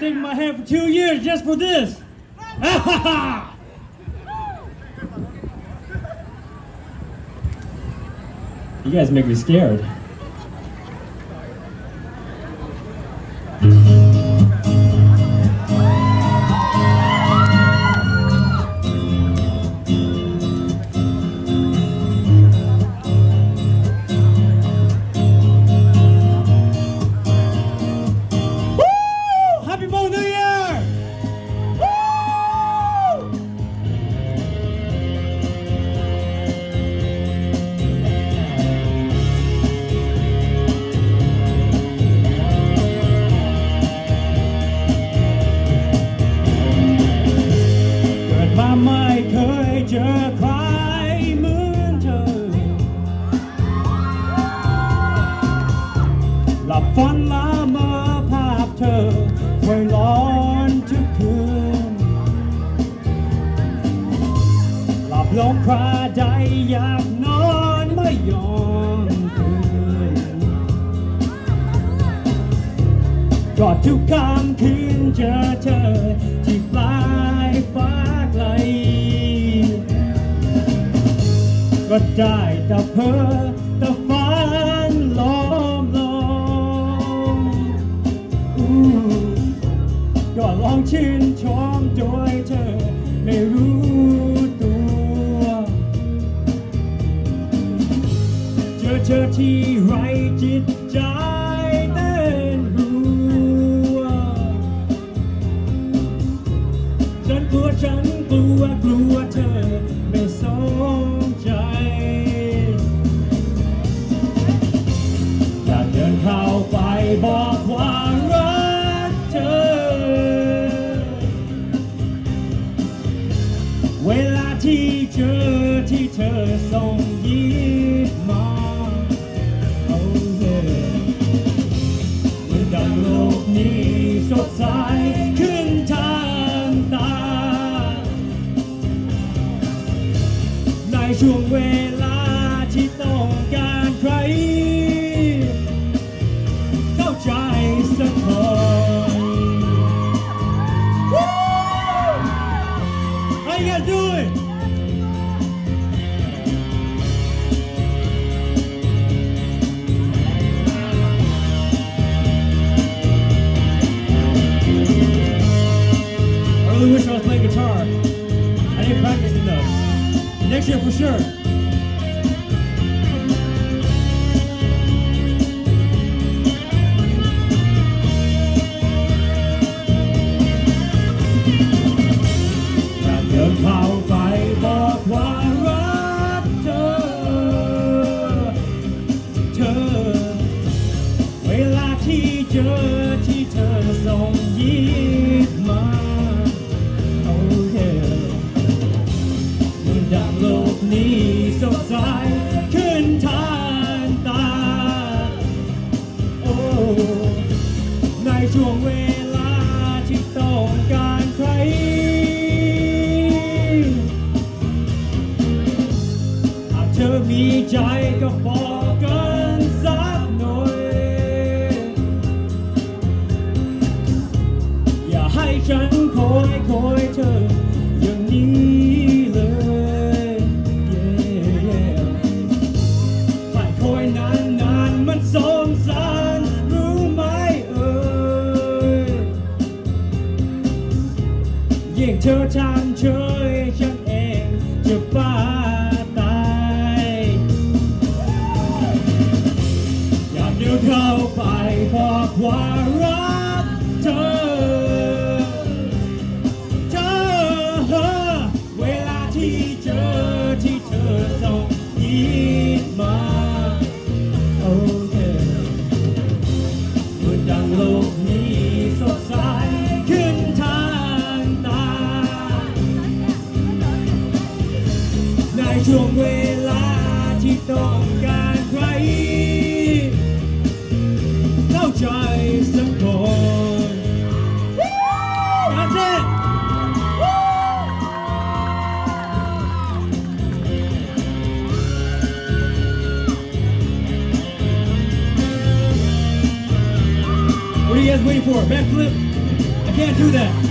shaving my hair for 2 years just for this. You guys make me scared.ไม่เคยเจอใครเหมือนเธอหลับฝันละเมอภาพเธอคอยร้อนทุกคืนหลับลงคราใดอยากนอนไม่ยอมตื่นกอดทุกค่ำคืนเจอเธอที่ปลายฟ้าก็ได้แต่เพ้อแต่ฝันลมลงก็ลองชื่นชมโดยเธอไม่รู้ตัวเจอที่ไรจิตใจเต้นรัวฉันกลัวเธอไม่สนใจอยากเดินเข้าไปบอกความรักเธอเวลาที่เจอที่เธอส่งยิ้มมาโอ้เย่เมื่อดังโลกนี้สดใสขึ้นทางตาในช่วงเวลาที่ต้องการใครเข้าใจสักคน How you guys doing? I really wish I was playing guitar. I didn't practice enough. Next year for sure. Got your power byบอกว่ารักเธอเวลาที่เจอที่เธอส่งยิ้มมาโลกนี้สดใสขึ้นทางตาโอ้ในช่วงเวลาที่ต้องการใครหากเธอมีใจก็บอกกันสักหน่อยอย่าให้ฉันคอยเธออย่างนี้สงสารรู้ไหมยิ่งเธอทำเฉยฉันเองจะบ้าตายอยากเดินเข้าไปบอกว่ารักเธอเวลาที่เจอที่เธอส่งยิ้มมาโลกนี้สดใสขึ้นทางตาในช่วงเวลาที่ต้องการใครเข้าใจสักคน That's it What are you guys waiting for? Backflip? I can't do that